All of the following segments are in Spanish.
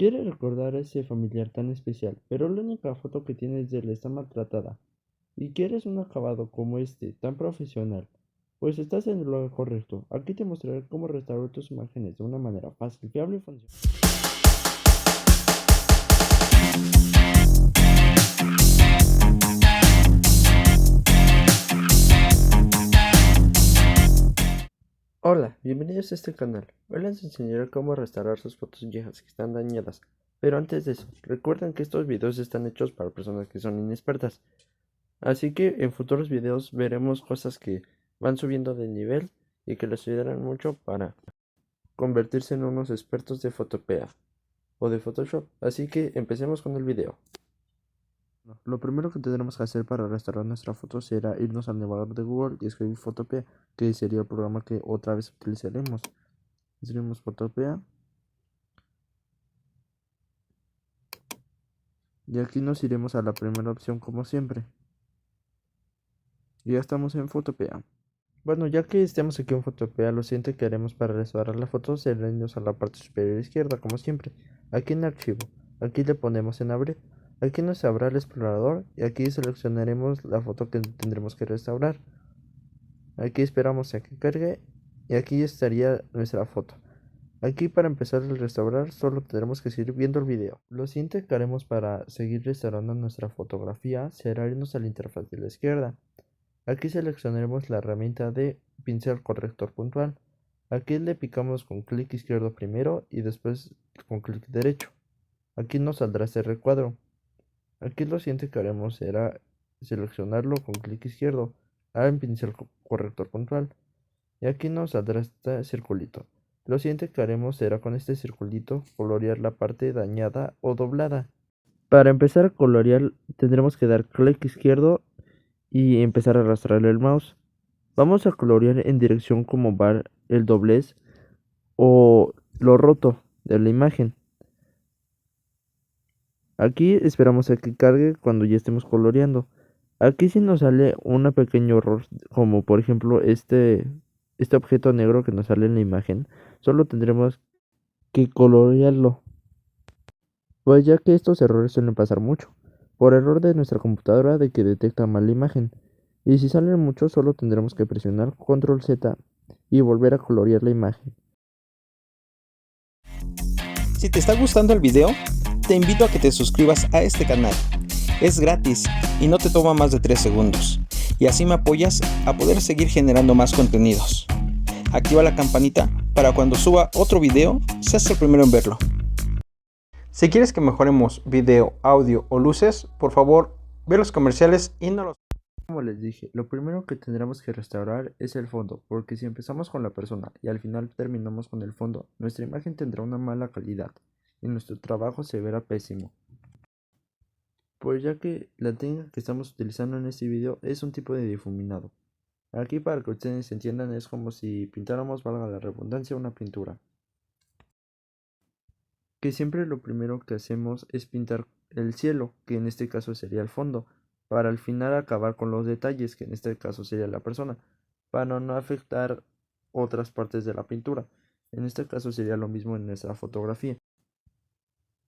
Quiere recordar a ese familiar tan especial, pero la única foto que tienes de él está maltratada. Y quieres un acabado como este, tan profesional. Pues estás en el lugar correcto. Aquí te mostraré cómo restaurar tus imágenes de una manera fácil, fiable y funcional. Hola, bienvenidos a este canal. Hoy les enseñaré cómo restaurar sus fotos viejas que están dañadas. Pero antes de eso, recuerden que estos videos están hechos para personas que son inexpertas. Así que en futuros videos veremos cosas que van subiendo de nivel y que les ayudarán mucho para convertirse en unos expertos de Photopea o de Photoshop. Así que empecemos con el video. Lo primero que tendremos que hacer para restaurar nuestra foto será irnos al navegador de Google y escribir Photopea, que sería el programa que otra vez utilizaremos. Escribimos Photopea y aquí nos iremos a la primera opción como siempre. Y ya estamos en Photopea. Bueno, ya que estemos aquí en Photopea, lo siguiente que haremos para restaurar la foto será irnos a la parte superior izquierda, como siempre. Aquí en Archivo, aquí le ponemos en Abrir. Aquí nos abrirá el explorador y aquí seleccionaremos la foto que tendremos que restaurar. Aquí esperamos a que cargue y aquí estaría nuestra foto. Aquí para empezar a restaurar solo tendremos que seguir viendo el video. Lo siguiente que haremos para seguir restaurando nuestra fotografía será irnos a la interfaz de la izquierda. Aquí seleccionaremos la herramienta de pincel corrector puntual. Aquí le picamos con clic izquierdo primero y después con clic derecho. Aquí nos saldrá este recuadro. Aquí lo siguiente que haremos será seleccionarlo con clic izquierdo en pincel corrector puntual. Y aquí nos saldrá este circulito. Lo siguiente que haremos será con este circulito colorear la parte dañada o doblada. Para empezar a colorear tendremos que dar clic izquierdo y empezar a arrastrar el mouse. Vamos a colorear en dirección como va el doblez o lo roto de la imagen. Aquí esperamos a que cargue cuando ya estemos coloreando. Aquí si nos sale un pequeño error, como por ejemplo este objeto negro que nos sale en la imagen, solo tendremos que colorearlo, pues ya que estos errores suelen pasar mucho, por error de nuestra computadora de que detecta mal la imagen. Y si salen muchos, solo tendremos que presionar Control Z y volver a colorear la imagen. Si te está gustando el video, te invito a que te suscribas a este canal. Es gratis y no te toma más de 3 segundos. Y así me apoyas a poder seguir generando más contenidos. Activa la campanita para cuando suba otro video, seas el primero en verlo. Si quieres que mejoremos video, audio o luces, por favor, ve los comerciales y no los... Como les dije, lo primero que tendremos que restaurar es el fondo, porque si empezamos con la persona y al final terminamos con el fondo, nuestra imagen tendrá una mala calidad y nuestro trabajo se verá pésimo. Pues ya que la técnica que estamos utilizando en este video es un tipo de difuminado. Aquí para que ustedes entiendan es como si pintáramos, valga la redundancia, una pintura. Que siempre lo primero que hacemos es pintar el cielo, que en este caso sería el fondo, para al final acabar con los detalles, que en este caso sería la persona, para no afectar otras partes de la pintura. En este caso sería lo mismo en nuestra fotografía.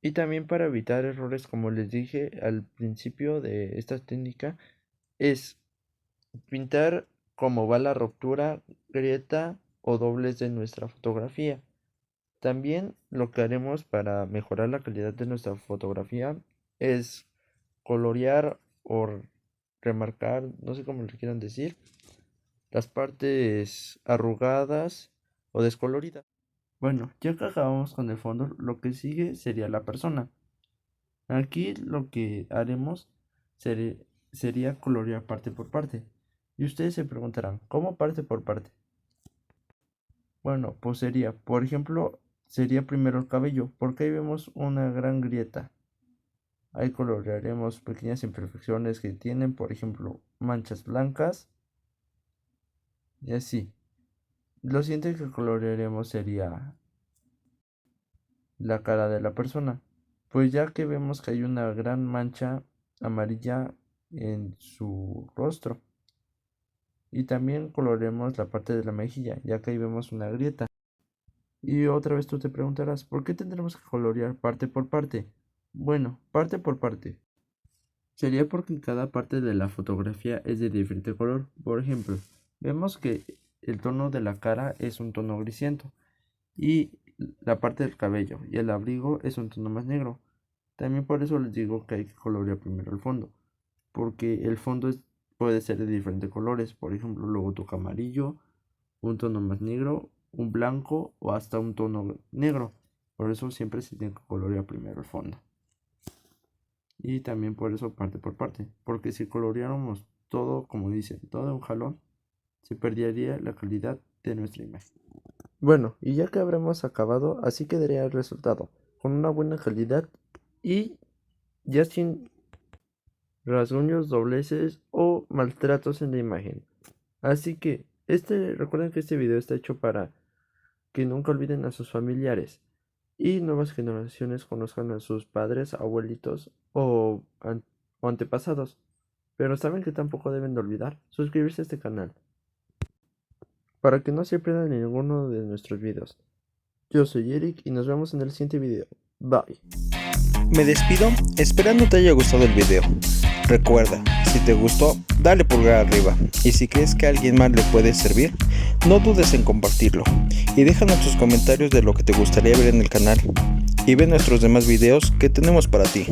Y también para evitar errores, como les dije al principio de esta técnica, es pintar como va la ruptura, grieta o doblez de nuestra fotografía. También lo que haremos para mejorar la calidad de nuestra fotografía es colorear o remarcar, no sé cómo le quieran decir, las partes arrugadas o descoloridas. Bueno, ya que acabamos con el fondo, lo que sigue sería la persona. Aquí lo que haremos sería colorear parte por parte. Y ustedes se preguntarán, ¿cómo parte por parte? Bueno, pues sería, por ejemplo, sería primero el cabello, porque ahí vemos una gran grieta. Ahí colorearemos pequeñas imperfecciones que tienen, por ejemplo, manchas blancas y así. Lo siguiente que colorearemos sería la cara de la persona, pues ya que vemos que hay una gran mancha amarilla en su rostro. Y también coloreemos la parte de la mejilla, ya que ahí vemos una grieta. Y otra vez tú te preguntarás, ¿por qué tendremos que colorear parte por parte? Bueno, parte por parte. Sería porque cada parte de la fotografía es de diferente color. Por ejemplo, vemos que el tono de la cara es un tono grisiento y la parte del cabello y el abrigo es un tono más negro. También por eso les digo que hay que colorear primero el fondo, porque el fondo puede ser de diferentes colores. Por ejemplo, luego toca amarillo, un tono más negro, un blanco o hasta un tono negro. Por eso siempre se tiene que colorear primero el fondo. Y también por eso parte por parte, porque si coloreáramos todo, como dicen, todo de un jalón, se perdería la calidad de nuestra imagen. Bueno, y ya que habremos acabado, así quedaría el resultado, con una buena calidad y ya sin rasguños, dobleces o maltratos en la imagen. Así que recuerden que este video está hecho para que nunca olviden a sus familiares y nuevas generaciones conozcan a sus padres, abuelitos o antepasados. Pero saben que tampoco deben de olvidar suscribirse a este canal para que no se pierdan ninguno de nuestros videos. Yo soy Eric y nos vemos en el siguiente video. Bye. Me despido esperando te haya gustado el video. Recuerda, si te gustó, dale pulgar arriba y si crees que a alguien más le puede servir, no dudes en compartirlo y déjanos tus comentarios de lo que te gustaría ver en el canal y ve nuestros demás videos que tenemos para ti.